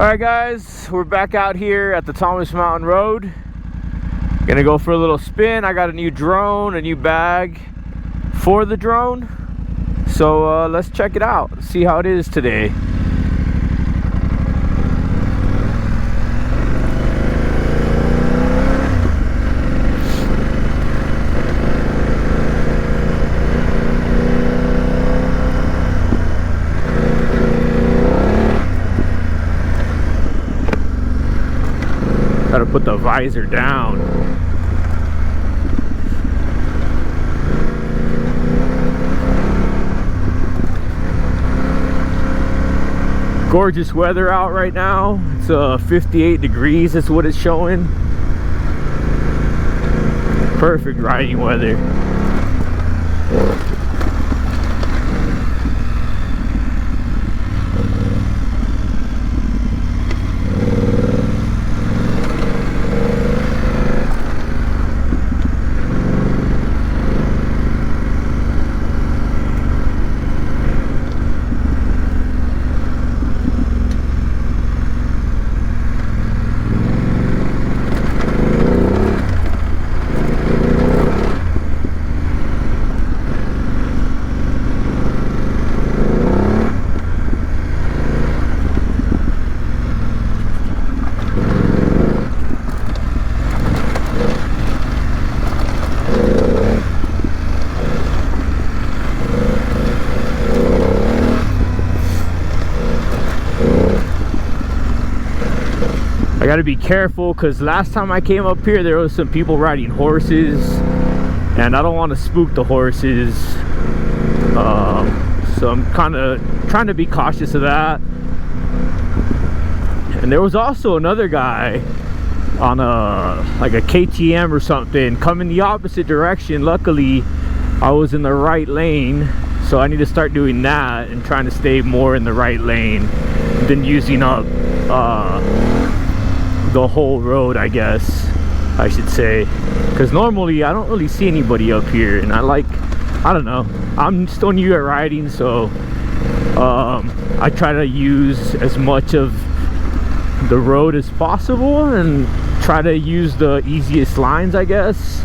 Alright guys, we're back out here at the Thomas Mountain Road. Gonna go for a little spin. I got a new drone, a new bag for the drone. So let's check it out, see how it is today. Gotta put the visor down. Gorgeous weather out right now. It's 58 degrees, that's what it's showing. Perfect riding weather. I gotta be careful because last time I came up here there was some people riding horses and I don't want to spook the horses, so I'm kind of trying to be cautious of that. And there was also another guy on like a KTM or something coming the opposite direction. Luckily I was in the right lane, so I need to start doing that and trying to stay more in the right lane than using up the whole road, I guess I should say, because normally I don't really see anybody up here, and I don't know, I'm still new at riding, so I try to use as much of the road as possible and try to use the easiest lines, I guess,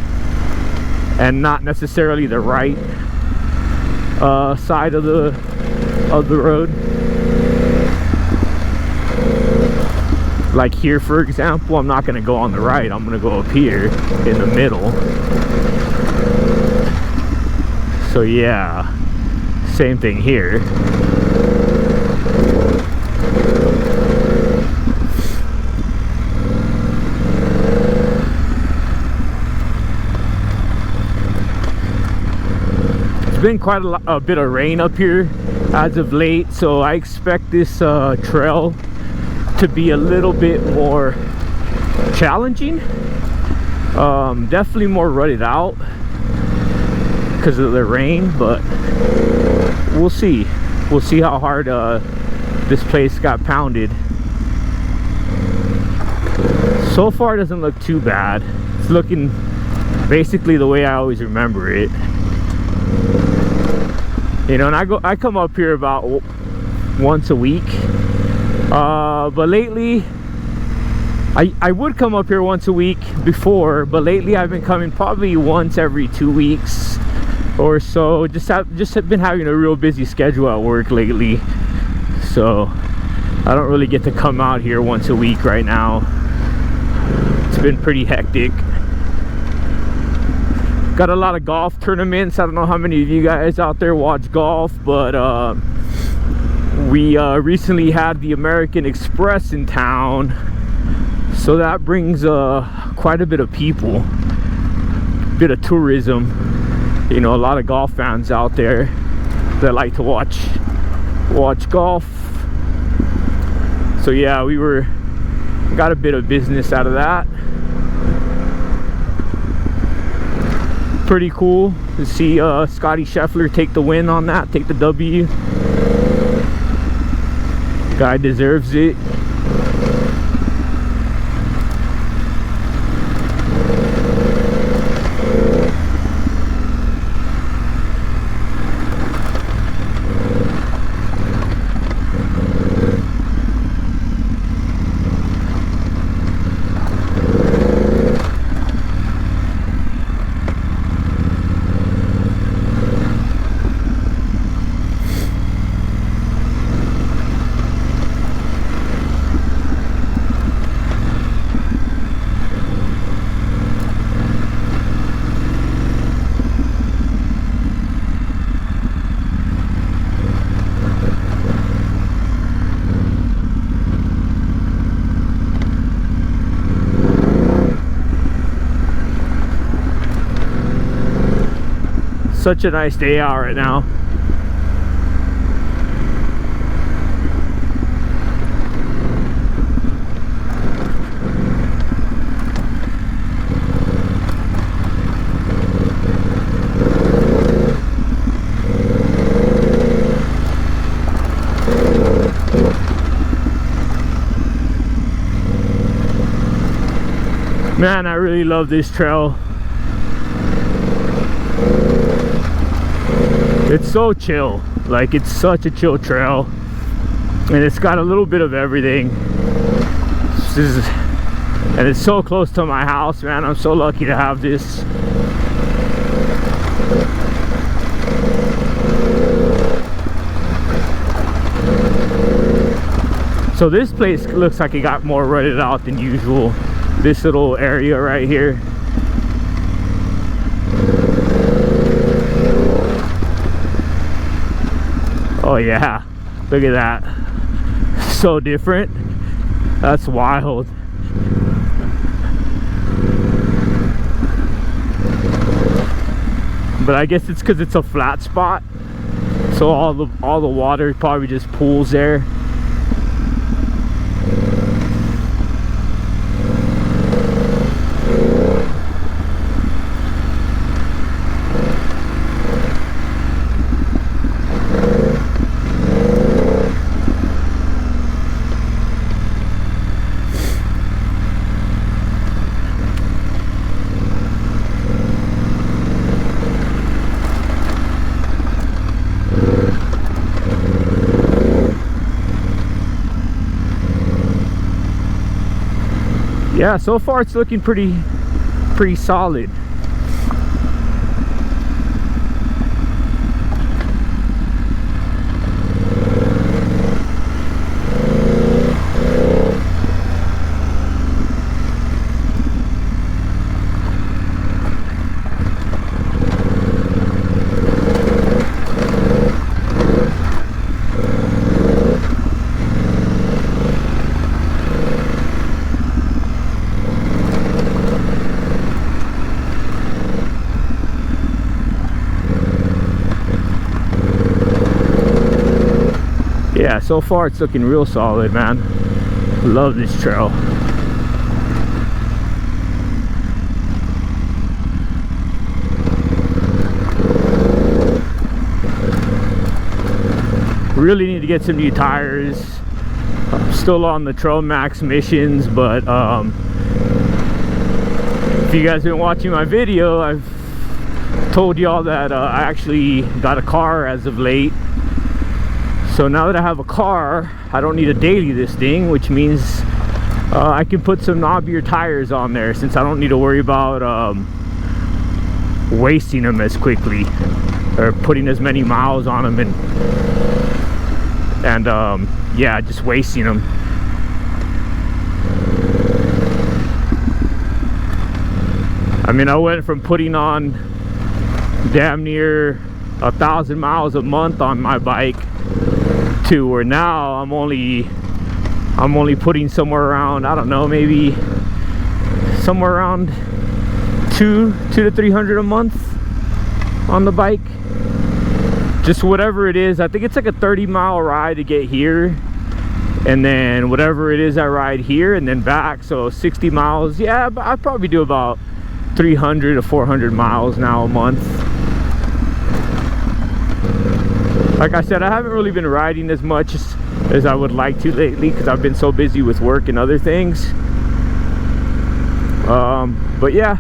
and not necessarily the right side of the road. Like here, for example, I'm not going to go on the right. I'm going to go up here in the middle. So yeah, same thing here. It's been quite a bit of rain up here as of late, so I expect this trail to be a little bit more challenging, definitely more rutted out because of the rain, but we'll see how hard this place got pounded. So far it doesn't look too bad. It's looking basically the way I always remember it, you know. And I come up here about once a week. But lately I would come up here once a week before, but lately I've been coming probably once every 2 weeks or so. Just have been having a real busy schedule at work lately, so I don't really get to come out here once a week right now. It's been pretty hectic. Got a lot of golf tournaments. I don't know how many of you guys out there watch golf, but we recently had the American Express in town, so that brings quite a bit of people, bit of tourism, you know, a lot of golf fans out there that like to watch golf. So yeah, we got a bit of business out of that. Pretty cool to see Scotty Scheffler take the win on that, take the W. Guy deserves it. Such a nice day out right now. Man, I really love this trail. It's so chill. Like, it's such a chill trail. And it's got a little bit of everything. And it's so close to my house, man. I'm so lucky to have this. So this place looks like it got more rutted out than usual. This little area right here. Oh yeah, look at that. So different. That's wild. But I guess it's because it's a flat spot, so all the water probably just pools there. Yeah, so far it's looking pretty solid. Yeah, so far it's looking real solid, man. Love this trail. Really need to get some new tires. I'm still on the Trail Max missions, but if you guys have been watching my video, I've told y'all that I actually got a car as of late. So now that I have a car, I don't need to daily this thing, which means I can put some knobbier tires on there, since I don't need to worry about wasting them as quickly or putting as many miles on them and yeah, just wasting them. I mean, I went from putting on damn near 1,000 miles a month on my bike to where now I'm only putting somewhere around, I don't know, maybe somewhere around 200 to 300 a month on the bike. Just whatever it is. I think it's like a 30-mile ride to get here, and then whatever it is I ride here and then back, so 60 miles. Yeah, but I probably do about 300 to 400 miles now a month. Like I said, I haven't really been riding as much as I would like to lately, because I've been so busy with work and other things. But yeah.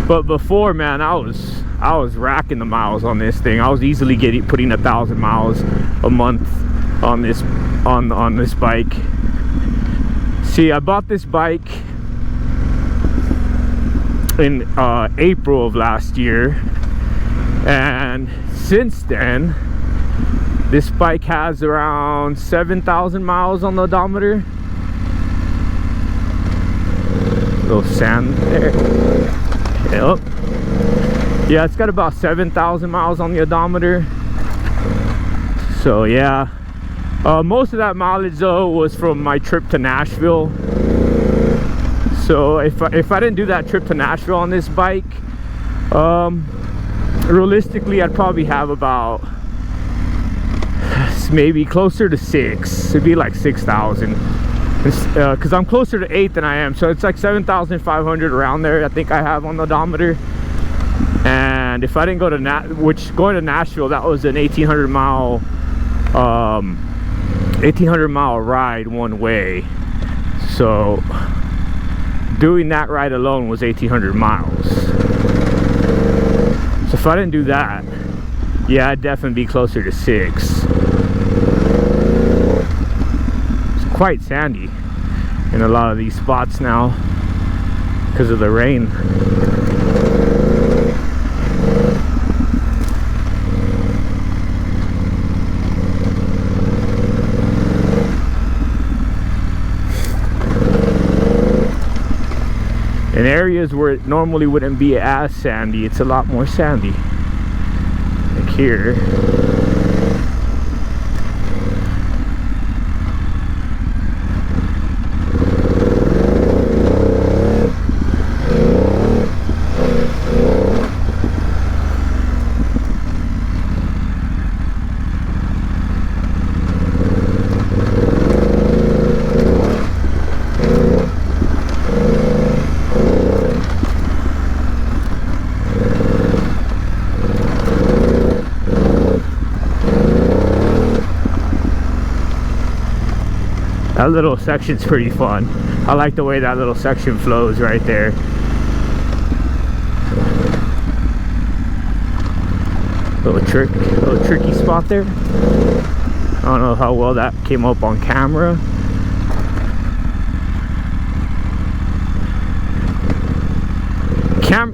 But before, man, I was racking the miles on this thing. I was easily putting 1,000 miles a month on this bike. See, I bought this bike in April of last year, and since then this bike has around 7,000 miles on the odometer. Little sand there. Yep. Yeah, it's got about 7,000 miles on the odometer. So yeah, most of that mileage though was from my trip to Nashville. So if I didn't do that trip to Nashville on this bike, realistically I'd probably have about maybe closer to 6. It'd be like 6,000, because I'm closer to 8 than I am, so it's like 7,500 around there I think I have on the odometer. And if I didn't go to going to Nashville, that was an 1,800 mile ride one way. So doing that ride alone was 1,800 miles. So if I didn't do that, yeah, I'd definitely be closer to 6. It's quite sandy in a lot of these spots now because of the rain. In areas where it normally wouldn't be as sandy, it's a lot more sandy. Like here. That little section's pretty fun. I like the way that little section flows right there. Little tricky spot there. I don't know how well that came up on camera.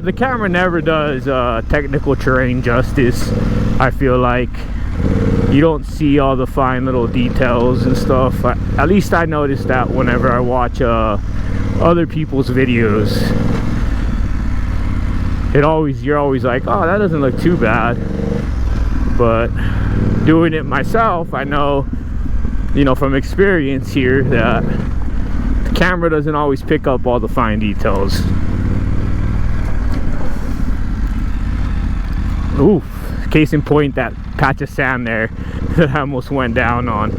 The camera never does technical terrain justice. I feel like you don't see all the fine little details and stuff. At least I notice that whenever I watch other people's videos. You're always like, oh, that doesn't look too bad. But doing it myself, I know, from experience here, that the camera doesn't always pick up all the fine details. Ooh, case in point, that patch of sand there that I almost went down on.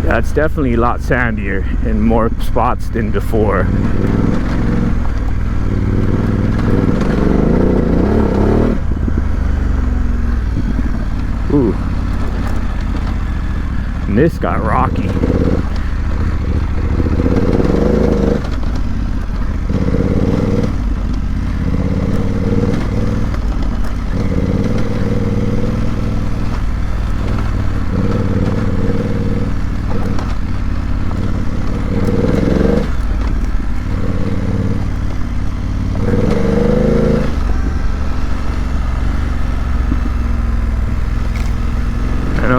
Yeah, it's definitely a lot sandier in more spots than before. Ooh. And this got rocky.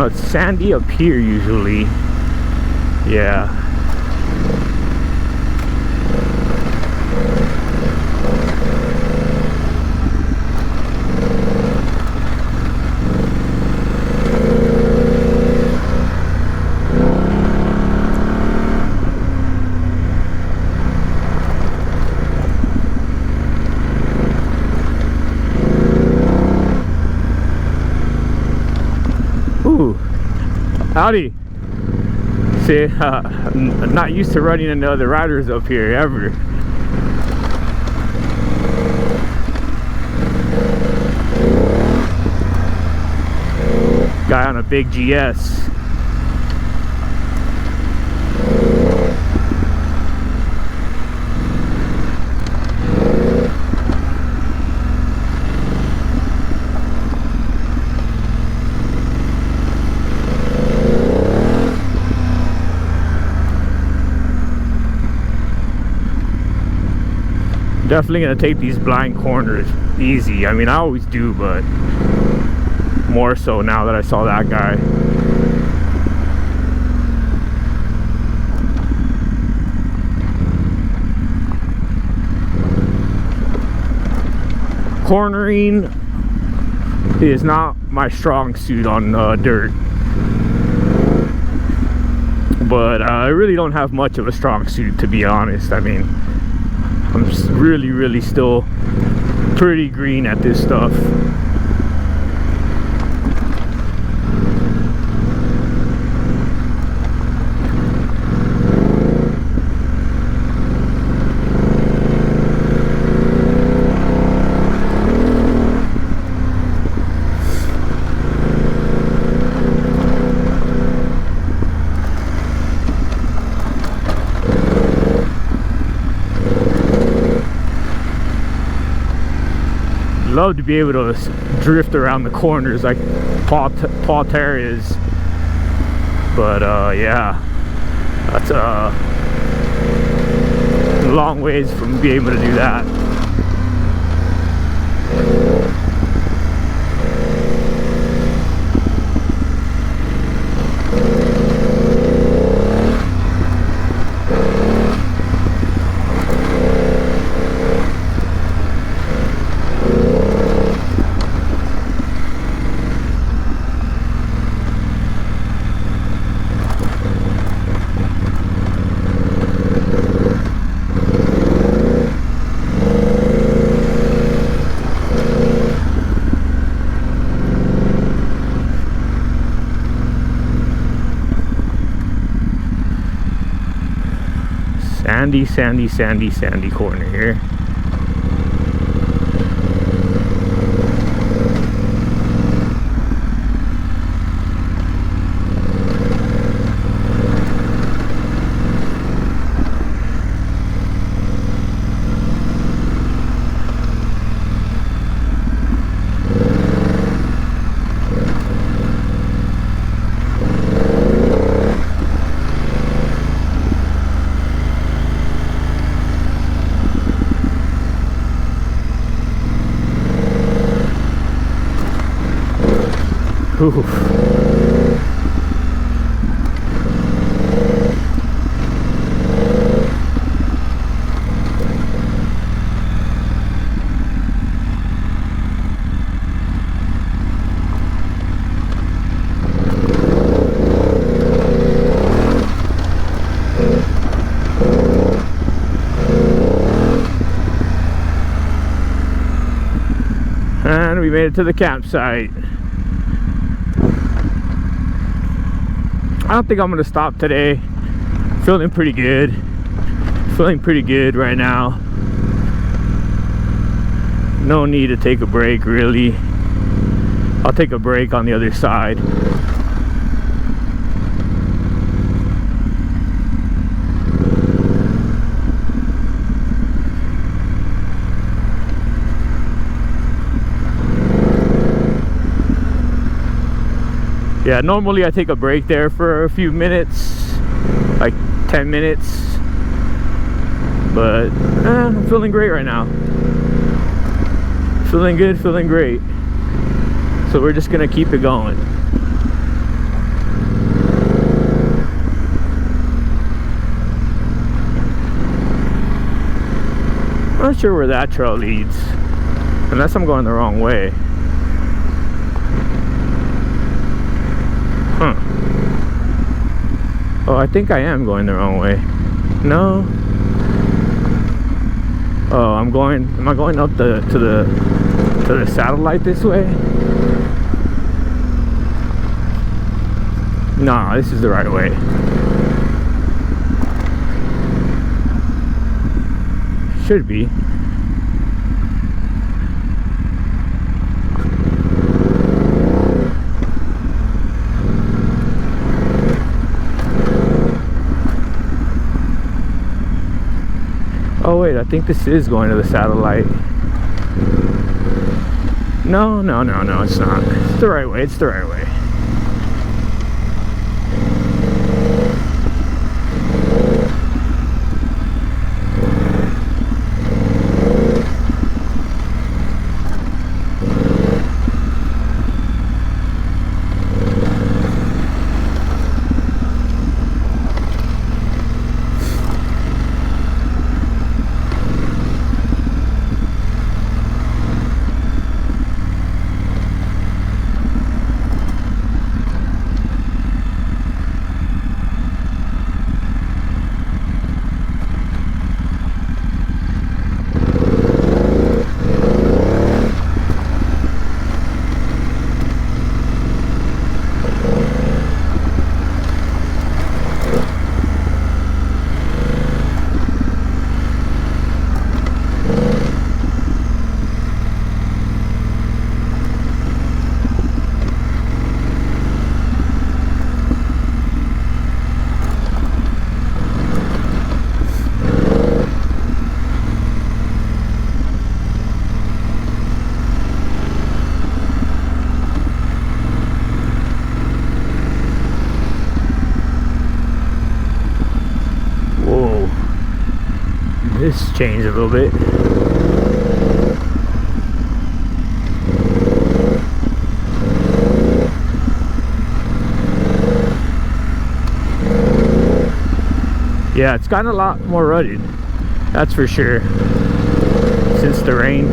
It's sandy up here usually. Yeah. Ooh. Howdy. See, I'm not used to running into other riders up here ever. Guy on a big GS. Definitely gonna take these blind corners easy. I mean, I always do, but more so now that I saw that guy. Cornering is not my strong suit on dirt. But I really don't have much of a strong suit, to be honest. I mean, I'm really still pretty green at this stuff. Love to be able to drift around the corners like Paul Terriers, but yeah, that's a long ways from being able to do that. Sandy corner here. Oof. And we made it to the campsite. I don't think I'm gonna stop today. Feeling pretty good right now. No need to take a break, really. I'll take a break on the other side. Yeah, normally I take a break there for a few minutes, like 10 minutes, but I'm feeling great right now. Feeling good, feeling great. So we're just gonna keep it going. I'm not sure where that trail leads, unless I'm going the wrong way. Huh. Oh, I think I am going the wrong way. No. Oh, am I going up to the satellite this way? Nah, this is the right way. Should be. Oh wait, I think this is going to the satellite. No, it's not. It's the right way, it's the right way. this changed a little bit. Yeah, it's gotten a lot more rutted, that's for sure, since the rain.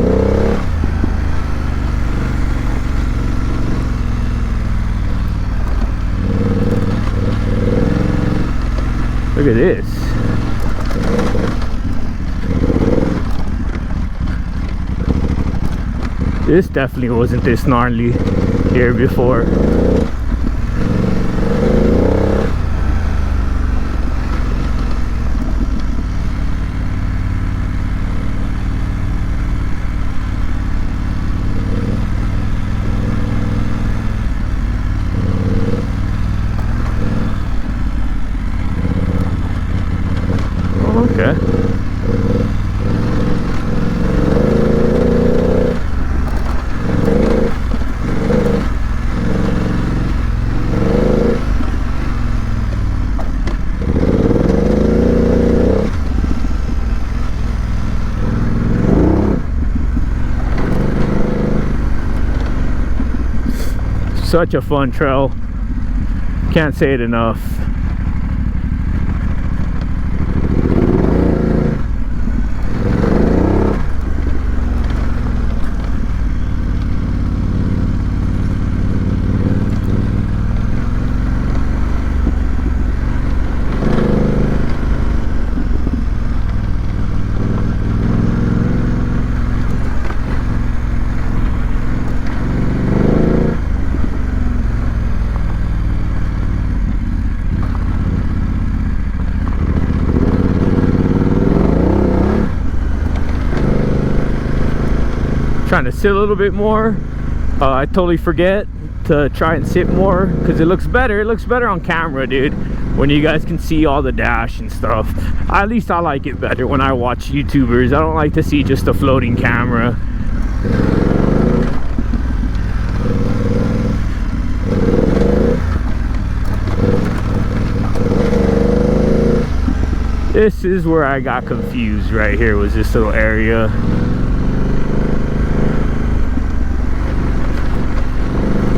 Look at this. This definitely wasn't this gnarly here before. Okay. Such a fun trail. Can't say it enough. Trying to sit a little bit more. I totally forget to try and sit more because it looks better. It looks better on camera, dude, when you guys can see all the dash and stuff. At least I like it better when I watch YouTubers. I don't like to see just a floating camera. This is where I got confused right here, was this little area.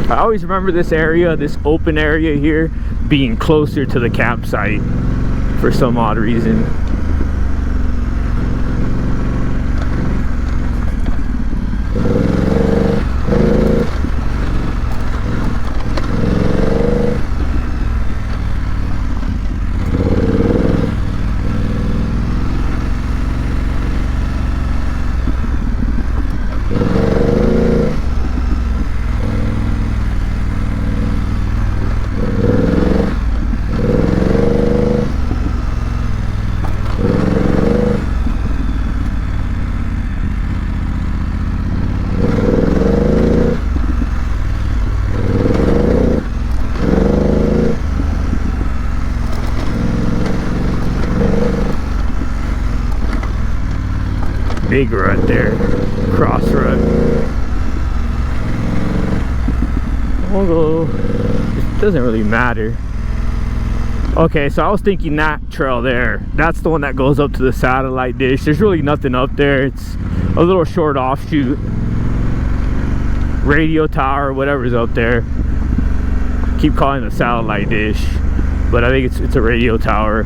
I always remember this area, this open area here, being closer to the campsite for some odd reason. Big rut there, cross rut. Although it doesn't really matter. Okay, so I was thinking that trail there, that's the one that goes up to the satellite dish. There's really nothing up there. It's a little short offshoot, radio tower, whatever's up there. Keep calling it a satellite dish, but I think it's a radio tower.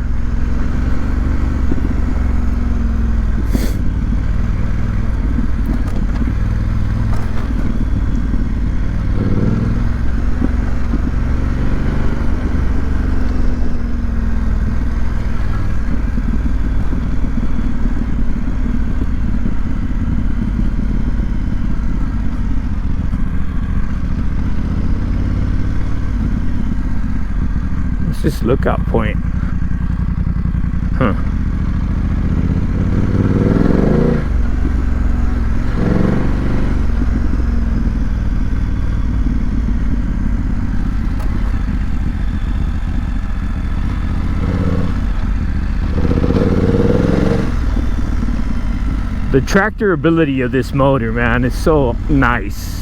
This lookout point. Huh. The tractorability of this motor, man, is so nice.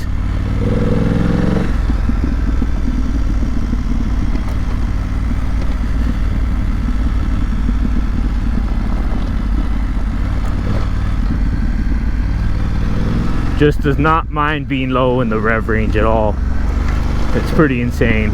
just does not mind being low in the rev range at all. It's pretty insane.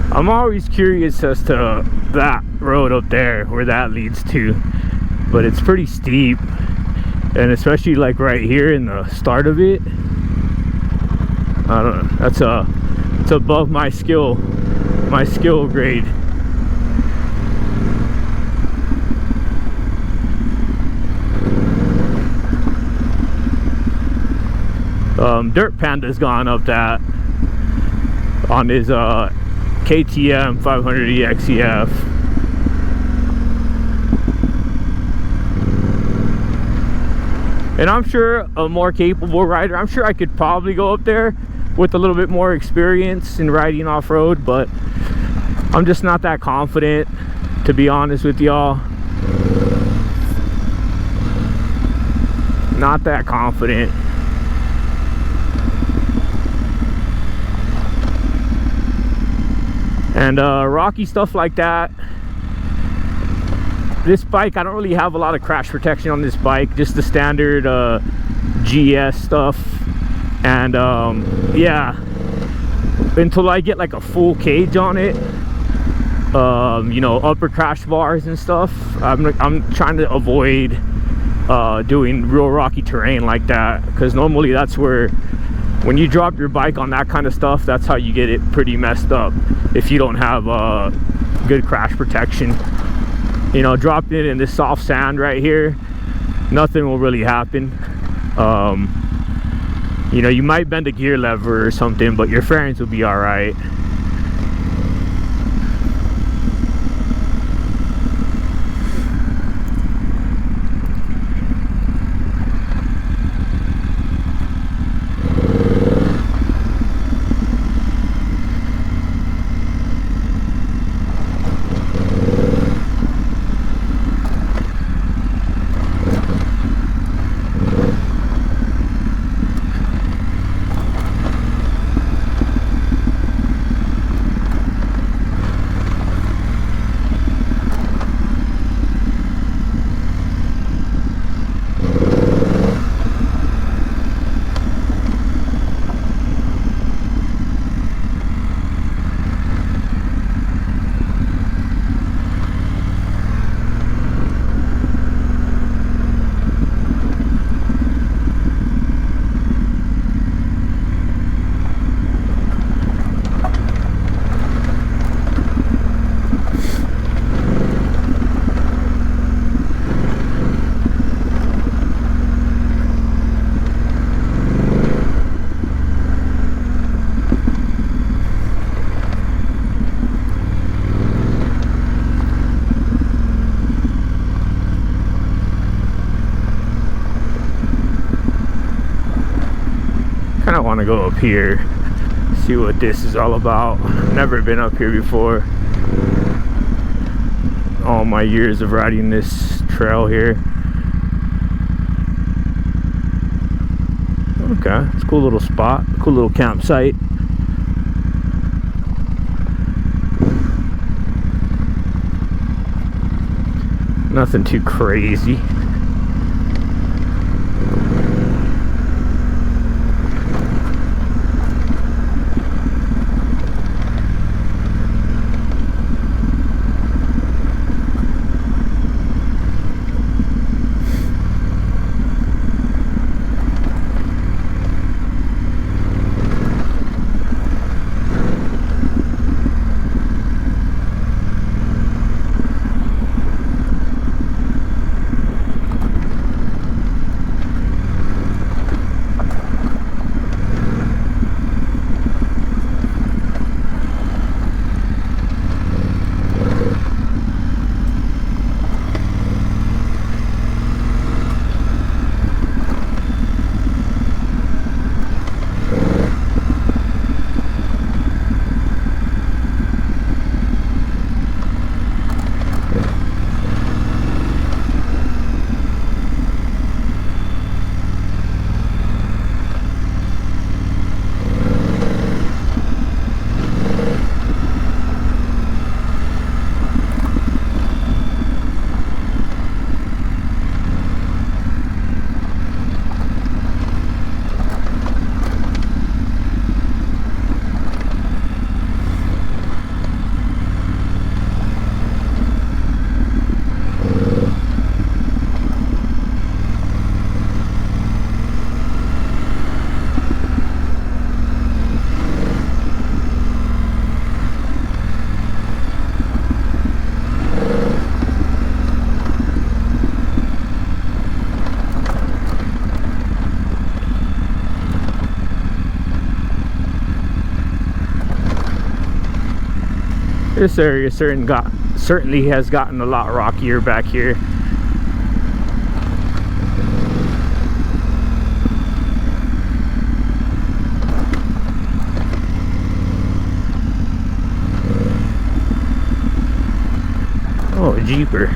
I'm always curious as to that road up there, where that leads to, but it's pretty steep, and especially like right here in the start of it, I don't know, it's above my skill grade. Dirt Panda's gone up that on his KTM 500EXEF. And I'm sure a more capable rider, I'm sure I could probably go up there with a little bit more experience in riding off-road, but I'm just not that confident, to be honest with y'all. Not that confident. And rocky stuff like that, this bike, I don't really have a lot of crash protection on this bike, just the standard GS stuff. And yeah, until I get like a full cage on it, you know, upper crash bars and stuff, I'm trying to avoid doing real rocky terrain like that, because normally that's where, when you drop your bike on that kind of stuff, that's how you get it pretty messed up if you don't have good crash protection. You know, dropping it in this soft sand right here, nothing will really happen. You know, you might bend a gear lever or something, but your fairings will be all right. I want to go up here, see what this is all about. Never been up here before. All my years of riding this trail here. Okay, it's a cool little spot, cool little campsite. Nothing too crazy. this area certainly has gotten a lot rockier back here. Oh, jeeper.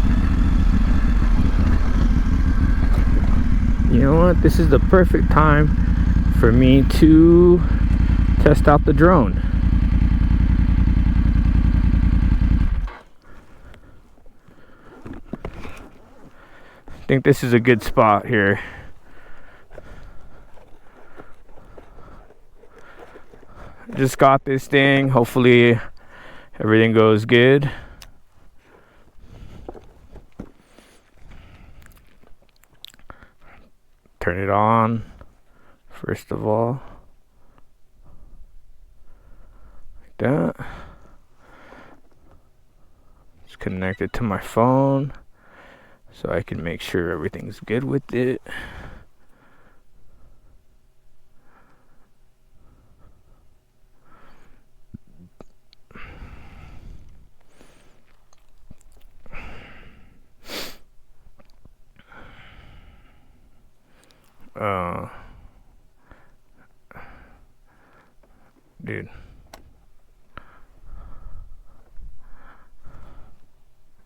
You know what? This is the perfect time for me to test out the drone. I think this is a good spot here. Just got this thing. Hopefully everything goes good. Turn it on first of all, like that. Just connect it to my phone so I can make sure everything's good with it. Dude.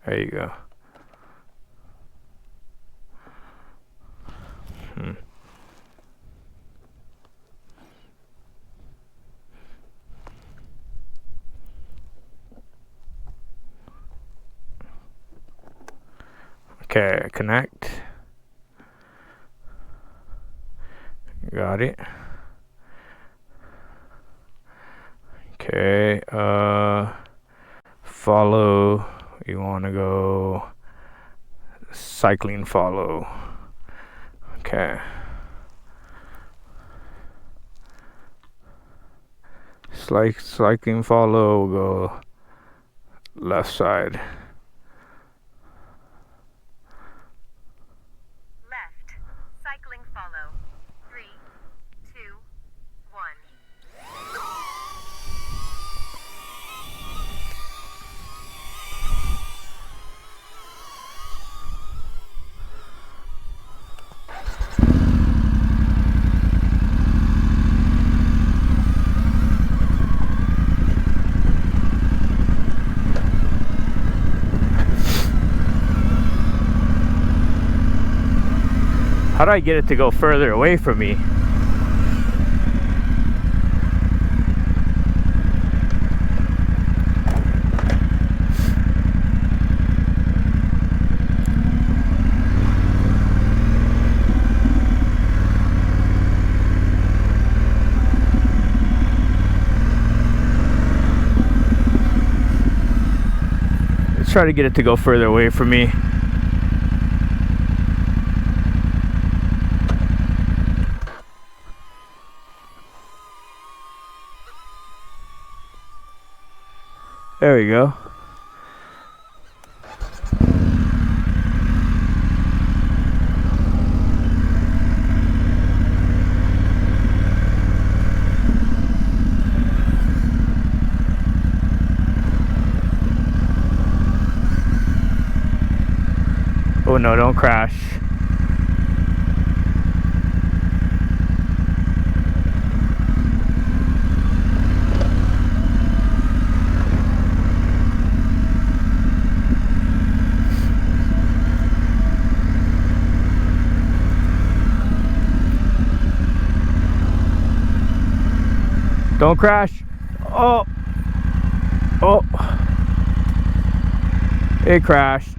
There you go. Okay, connect. Got it. Okay, follow. You want to go cycling follow. Okay. Cycling follow, we'll go left side. Left. Cycling follow. 3, 2, 1. How do I get it to go further away from me? Let's try to get it to go further away from me. There we go. Oh no, don't crash. Don't crash. Oh. Oh. It crashed.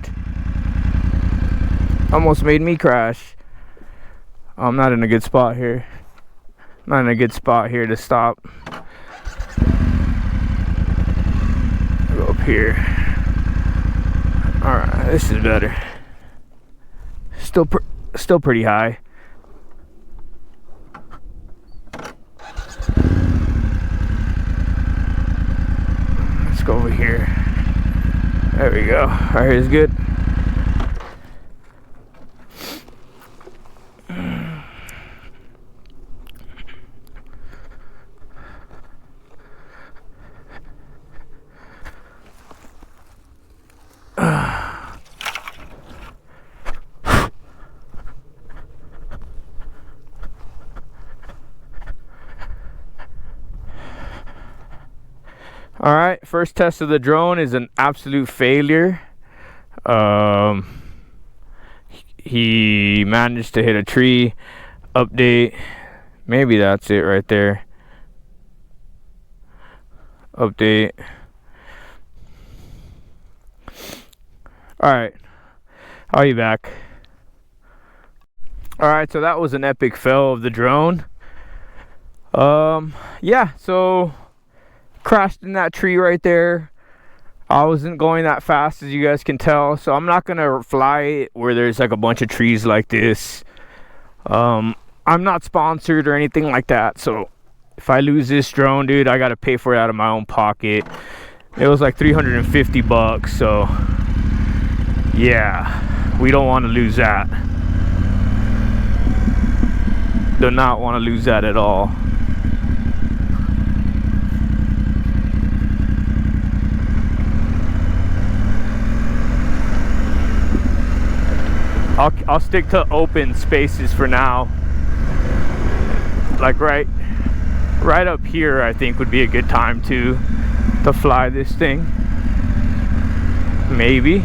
Almost made me crash. I'm not in a good spot here. Not in a good spot here to stop. Go up here. Alright, this is better. Still pretty high. Let's go over here. There we go. Right here's good. All right, first test of the drone is an absolute failure. He managed to hit a tree. Update. Maybe that's it right there. Update. All right, I'll be back. All right, so that was an epic fail of the drone. Yeah, so crashed in that tree right there. I wasn't going that fast, as you guys can tell, so I'm not gonna fly it where there's like a bunch of trees like this. I'm not sponsored or anything like that, so if I lose this drone, dude, I gotta pay for it out of my own pocket. It was like 350 bucks, so yeah, we don't want to lose that. Do not want to lose that at all. I'll stick to open spaces for now. Like right up here, I think would be a good time to fly this thing. Maybe.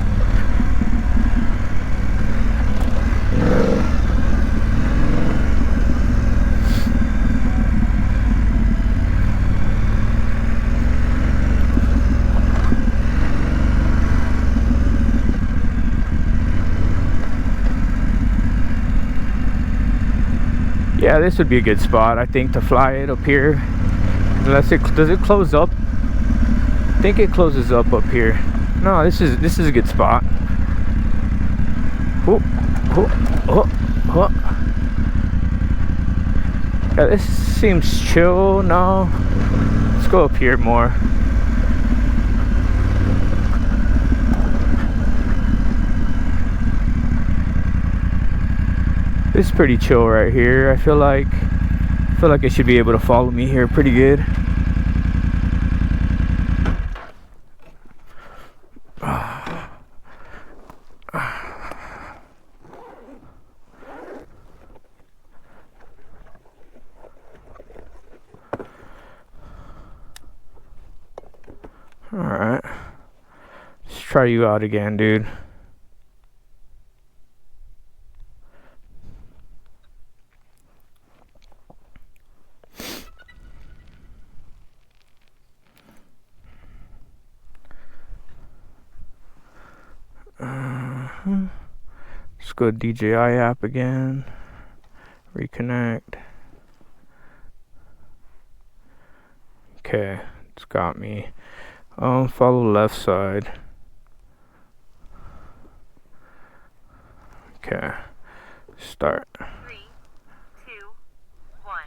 Yeah, this would be a good spot, I think, to fly it up here. Unless does it close up? I think it closes up here. No, this is a good spot. Oh, oh, oh, oh. Yeah, this seems chill. No, let's go up here more. This is pretty chill right here. I feel like it should be able to follow me here pretty good. Alright. Let's try you out again, dude. Let's go to DJI app again. Reconnect. Okay, it's got me. Follow left side. Okay, start. 3, 2, 1.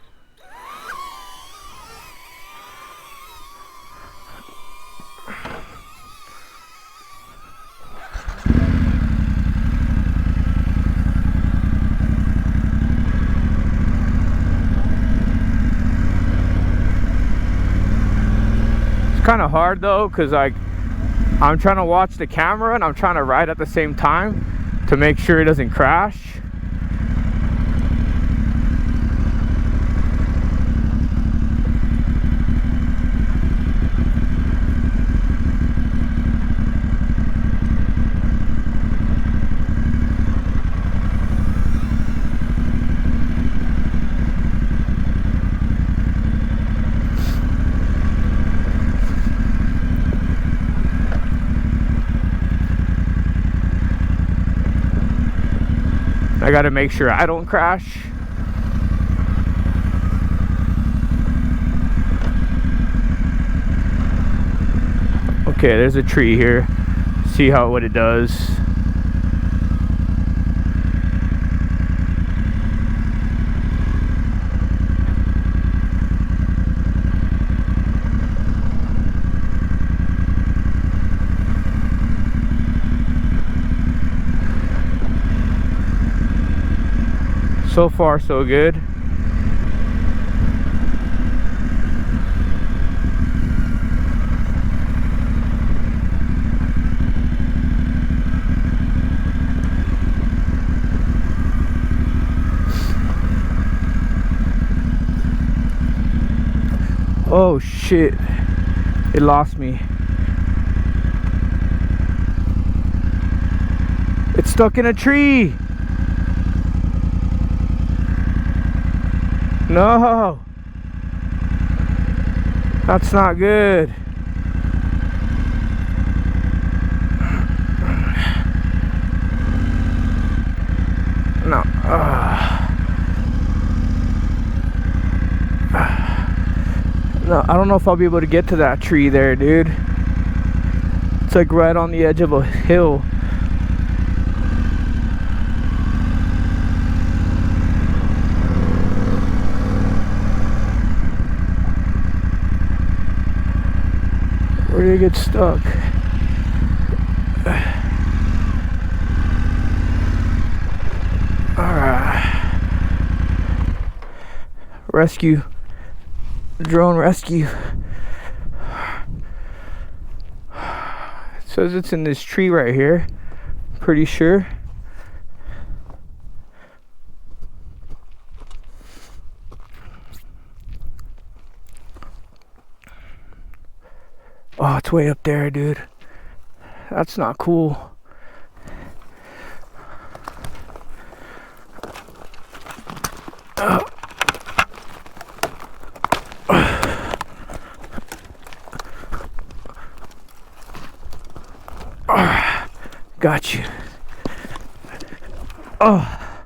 Kind of hard though, because like I'm trying to watch the camera and I'm trying to ride at the same time to make sure it doesn't crash. I gotta make sure I don't crash. Okay, there's a tree here. See what it does. So far, so good. Oh shit. It lost me. It's stuck in a tree. No. That's not good. No. No, I don't know if I'll be able to get to that tree there, dude. It's like right on the edge of a hill. Where did it get stuck? Alright. Rescue. Drone rescue. It says it's in this tree right here. Pretty sure. Oh, it's way up there, dude. That's not cool. Got you. Oh,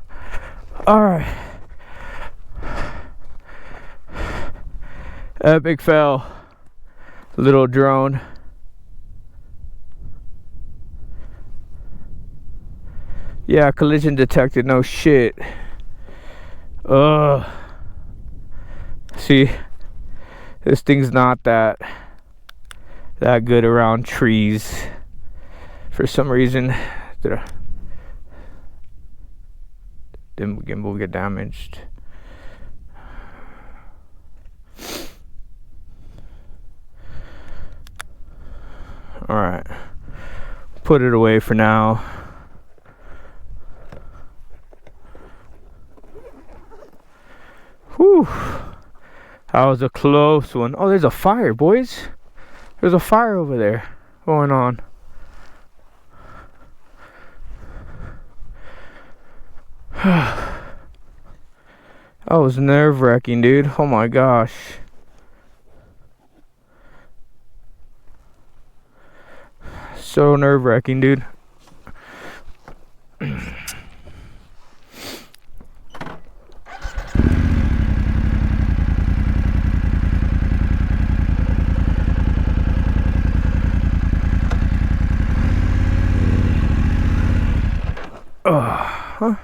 all right. Epic fail. Little drone. Yeah, collision detected. No shit. See, this thing's not that good around trees. For some reason, didn't gimbal get damaged? All right, put it away for now. Whew, that was a close one. Oh, there's a fire, boys. There's a fire over there going on. That was nerve-wracking, dude. Oh my gosh. So nerve-wracking, dude. Huh?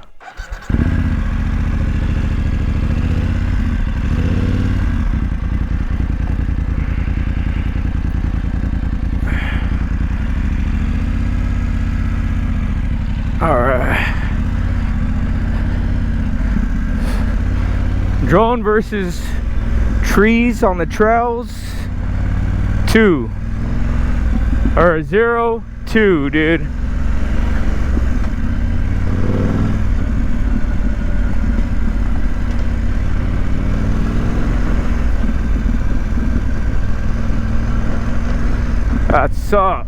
Alright. Drone versus trees on the trails. 2. Or 0-2, dude. That sucks.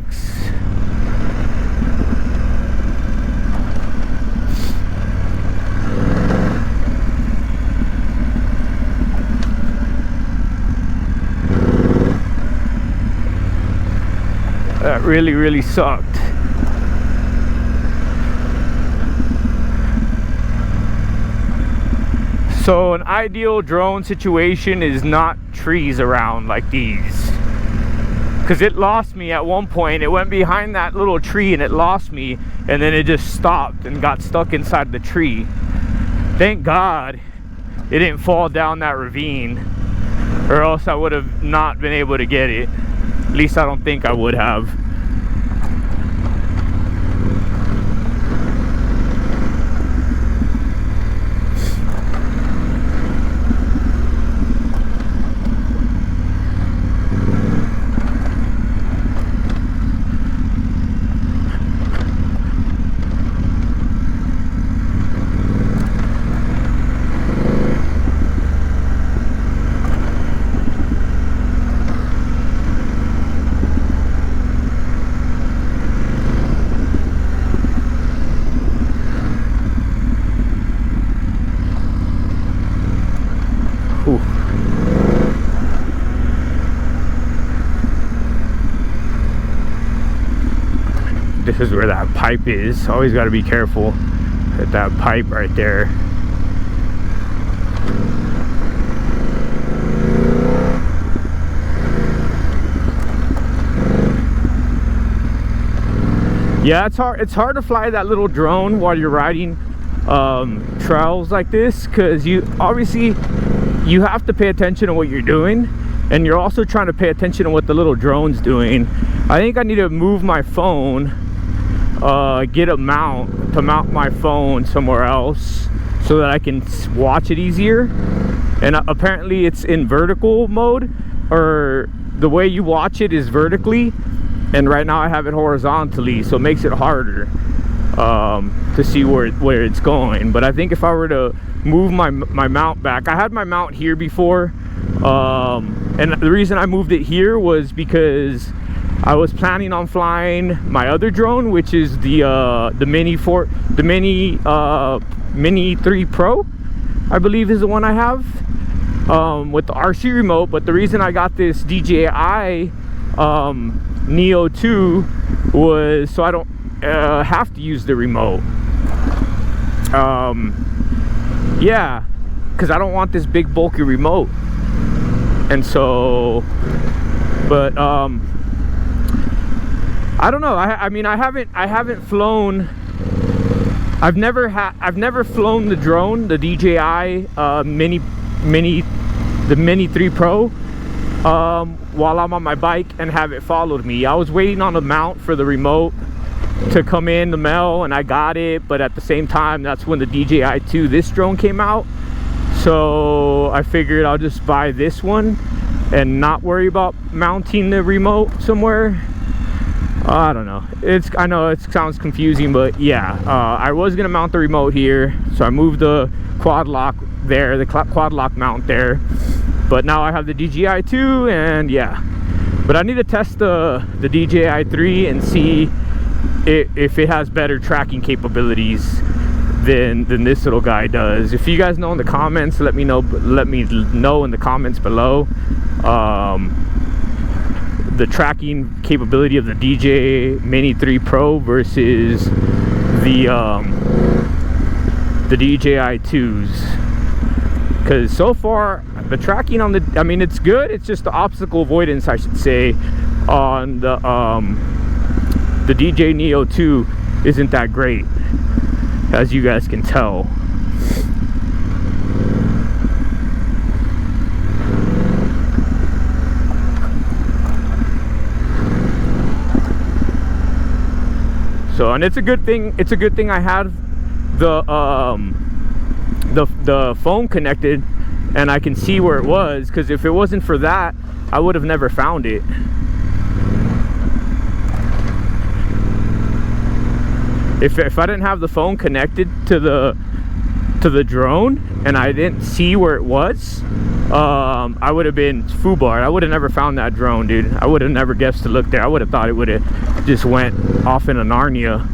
That really sucked. So an ideal drone situation is not trees around like these. Because it lost me at one point. It went behind that little tree and it lost me, and then it just stopped and got stuck inside the tree. Thank God it didn't fall down that ravine, or else I would have not been able to get it. At least I don't think I would have. This is where that pipe is. Always got to be careful at that pipe right there. Yeah, it's hard to fly that little drone while you're riding trails like this, because you have to pay attention to what you're doing, and you're also trying to pay attention to what the little drone's doing. I think I need to move my phone, get a mount to mount my phone somewhere else so that I can watch it easier. And apparently it's in vertical mode, or the way you watch it is vertically, and right now I have it horizontally, so it makes it harder to see where it's going. But I think if I were to move my mount back, I had my mount here before, and the reason I moved it here was because I was planning on flying my other drone, which is the Mini 3 Pro, I believe is the one I have, with the RC remote. But the reason I got this DJI Neo 2 was so I don't have to use the remote. Yeah, because I don't want this big bulky remote. And so, but I don't know. I mean, I haven't flown. I've never flown the drone, the DJI Mini 3 Pro, while I'm on my bike and have it followed me. I was waiting on a mount for the remote to come in the mail, and I got it, but at the same time, that's when the DJI 2, this drone, came out. So I figured I'll just buy this one and not worry about mounting the remote somewhere. I don't know. I know it sounds confusing, but yeah, I was gonna mount the remote here, so I moved the quad lock there, the quad lock mount there. But now I have the DJI 2, and yeah. But I need to test the DJI 3 and see if it has better tracking capabilities than this little guy does. If you guys know in the comments, let me know in the comments below the tracking capability of the DJI Mini 3 Pro versus the DJI 2s. Because so far the tracking on I mean, it's good, it's just the obstacle avoidance, I should say, on the DJI Neo 2 isn't that great, as you guys can tell. So, and it's a good thing I had the phone connected and I can see where it was, because if it wasn't for that, I would have never found it. If I didn't have the phone connected to the drone and I didn't see where it was, I would have been foobarred. I would have never found that drone, dude. I would have never guessed to look there. I would have thought it would have just went off in a Narnia.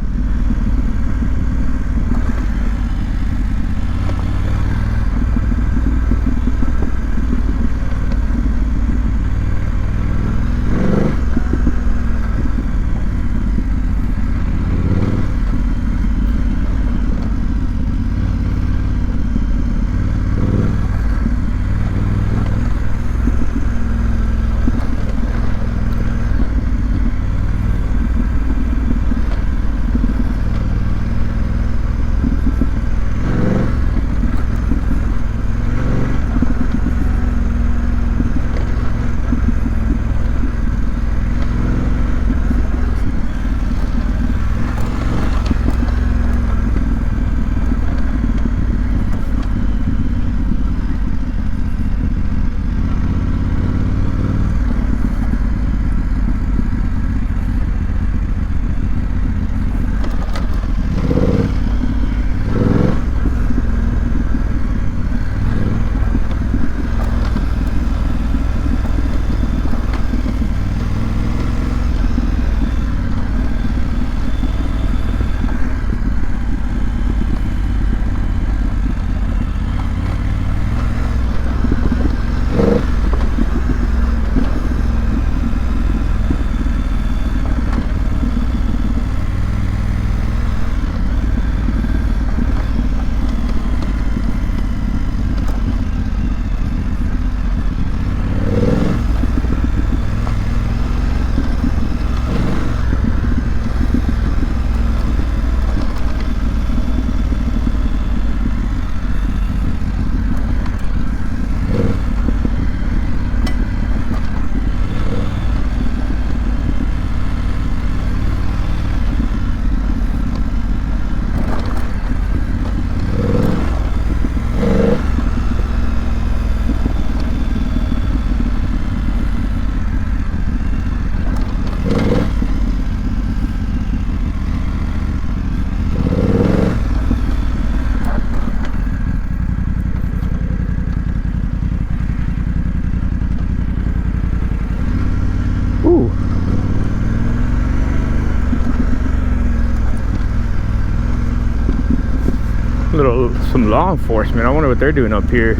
some law enforcement. I wonder what they're doing up here.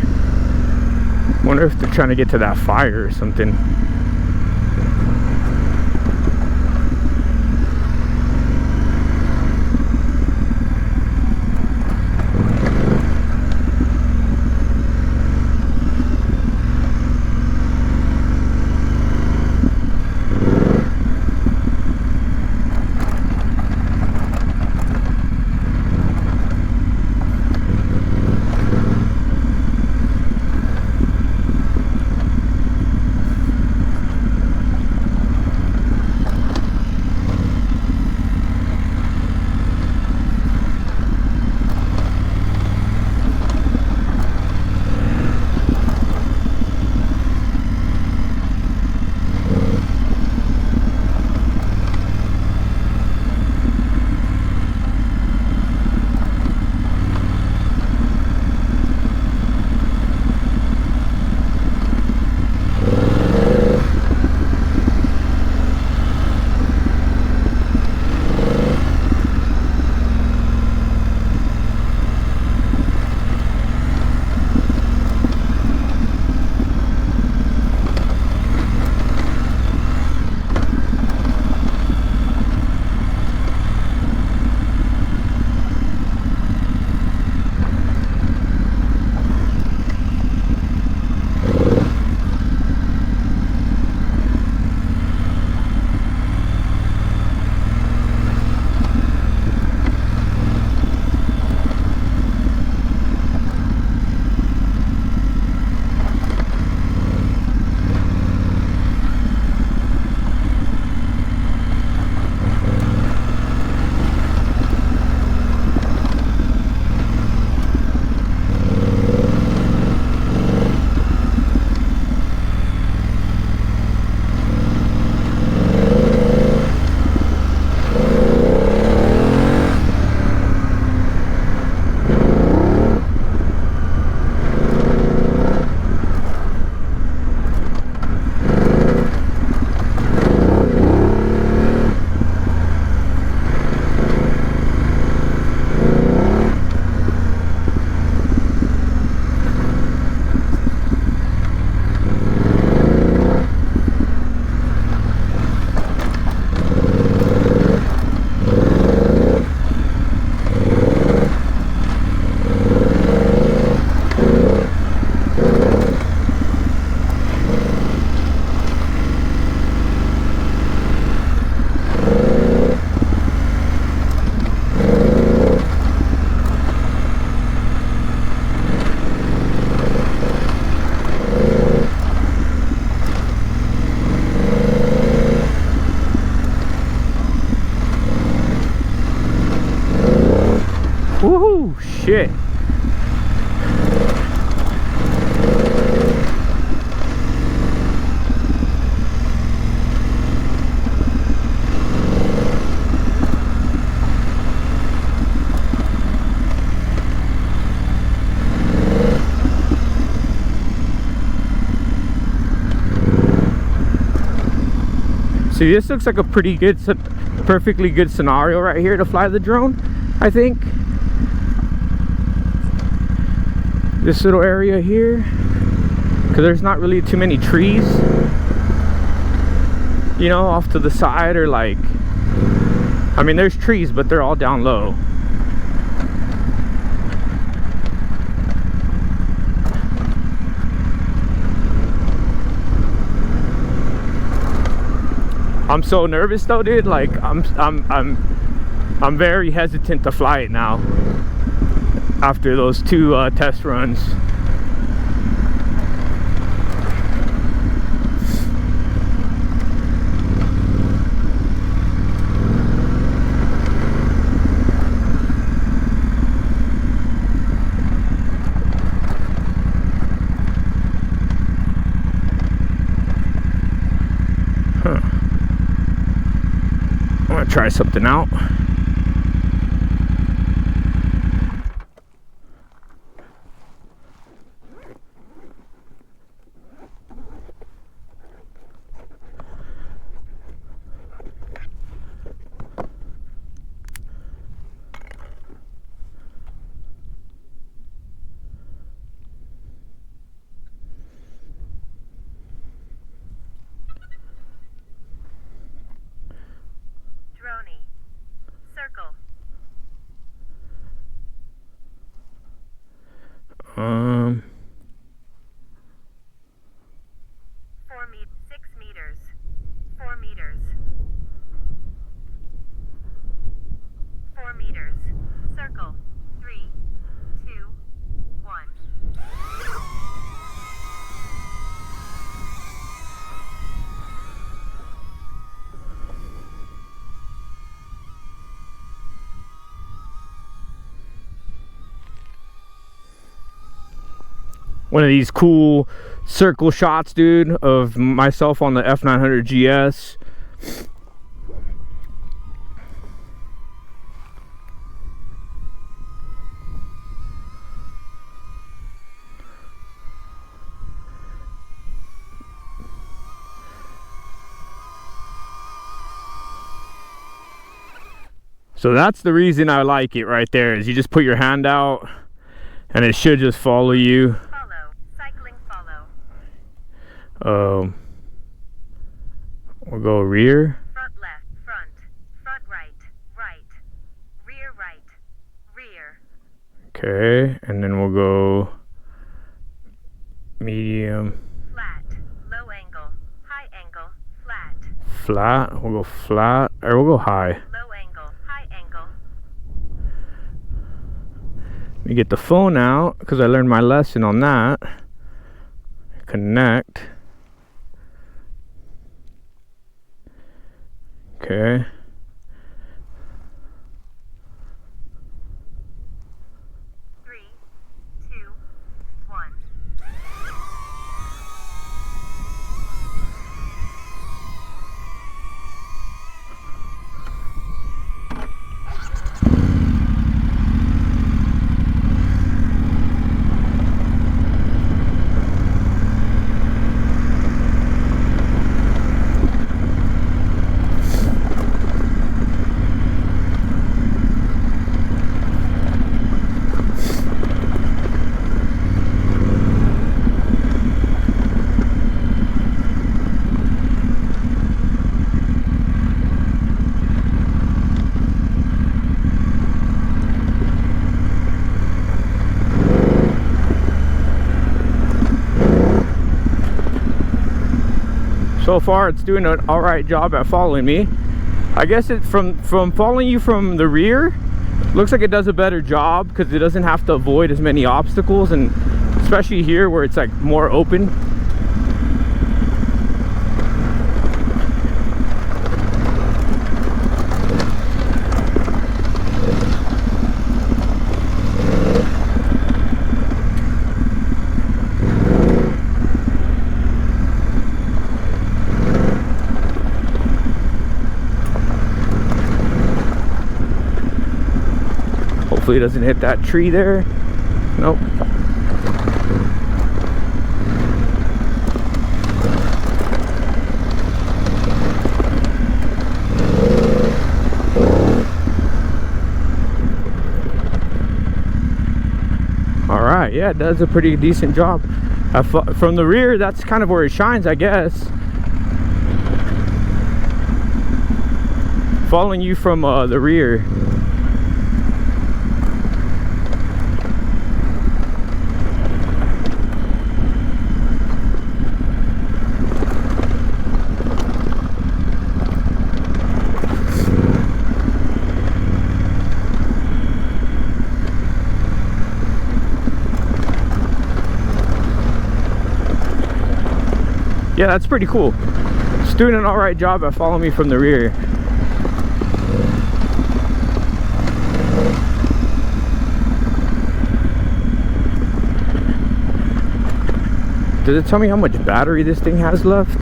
Wonder if they're trying to get to that fire or something. Woohoo! Shit. See, this looks like a pretty good, perfectly good scenario right here to fly the drone, I think. This little area here, because there's not really too many trees, you know, off to the side, or like, I mean, there's trees, but they're all down low. I'm so nervous though, dude. Like I'm very hesitant to fly it now after those two test runs. I want to try something out. Um, 6 meters. 4 meters. 4 meters. Circle. 3, 2, 1. one of these cool circle shots, dude, of myself on the F900GS. So that's the reason I like it right there, is you just put your hand out and it should just follow you. Follow. Cycling follow. We'll go rear. Front left. Front. Front right. Right. Rear right. Rear. Okay, and then we'll go medium. Flat. Low angle. High angle. Flat. Flat. We'll go flat, or we'll go high. Low angle. High angle. Let me get the phone out because I learned my lesson on that. Connect. Okay. Three, two, one. So far it's doing an alright job at following me. I guess it from following you from the rear, looks like it does a better job because it doesn't have to avoid as many obstacles, and especially here where it's like more open. Hopefully it doesn't hit that tree there. Nope. Alright, yeah, it does a pretty decent job. From the rear, that's kind of where it shines, I guess. Following you from the rear. Yeah, that's pretty cool. It's doing an alright job at following me from the rear. Does it tell me how much battery this thing has left?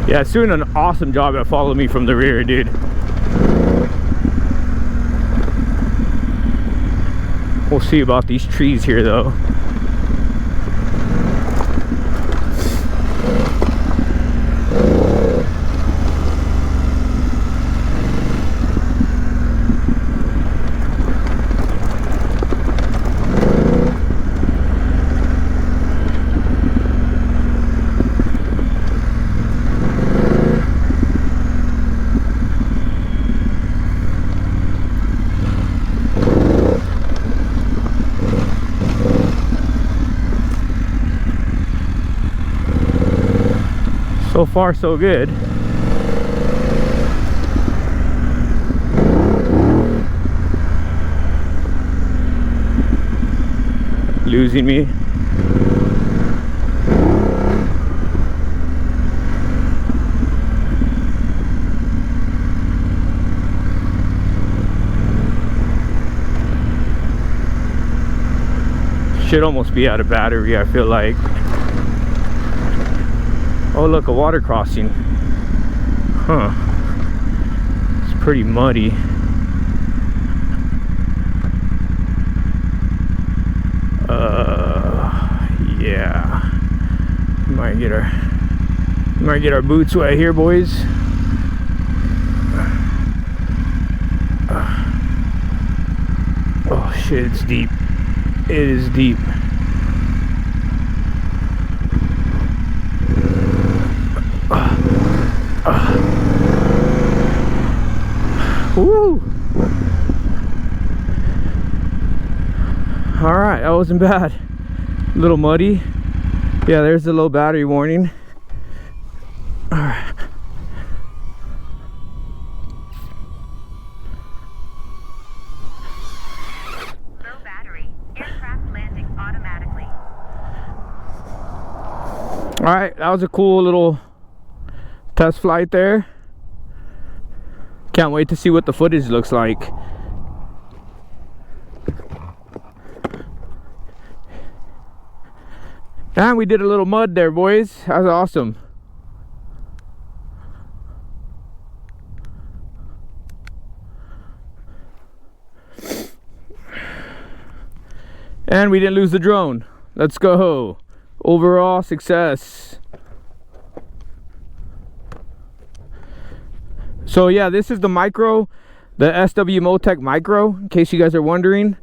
Yeah, it's doing an awesome job at following me from the rear, dude. We'll see about these trees here, though. So far, so good. Losing me. Should almost be out of battery, I feel like. Oh, look, a water crossing. Huh. It's pretty muddy. Yeah. Might get our boots wet here, boys. Oh shit, it's deep. It is deep. Woo! Alright, that wasn't bad. A little muddy. Yeah, there's the low battery warning. Alright. Low battery. Aircraft landing automatically. Alright, that was a cool little test flight there. Can't wait to see what the footage looks like. And we did a little mud there, boys. That was awesome. And we didn't lose the drone. Let's go. Overall success. So yeah, this is the Micro, the SW Motec Micro, in case you guys are wondering.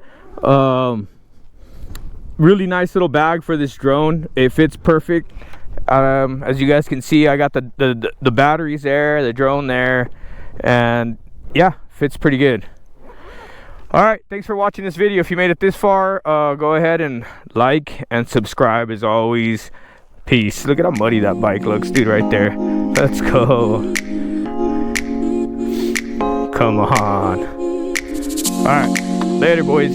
Really nice little bag for this drone. It fits perfect. As you guys can see, I got the batteries there, the drone there, and yeah, fits pretty good. All right, thanks for watching this video. If you made it this far, go ahead and like and subscribe as always. Peace. Look at how muddy that bike looks, dude, right there. Let's go. Come on. All right, later, boys.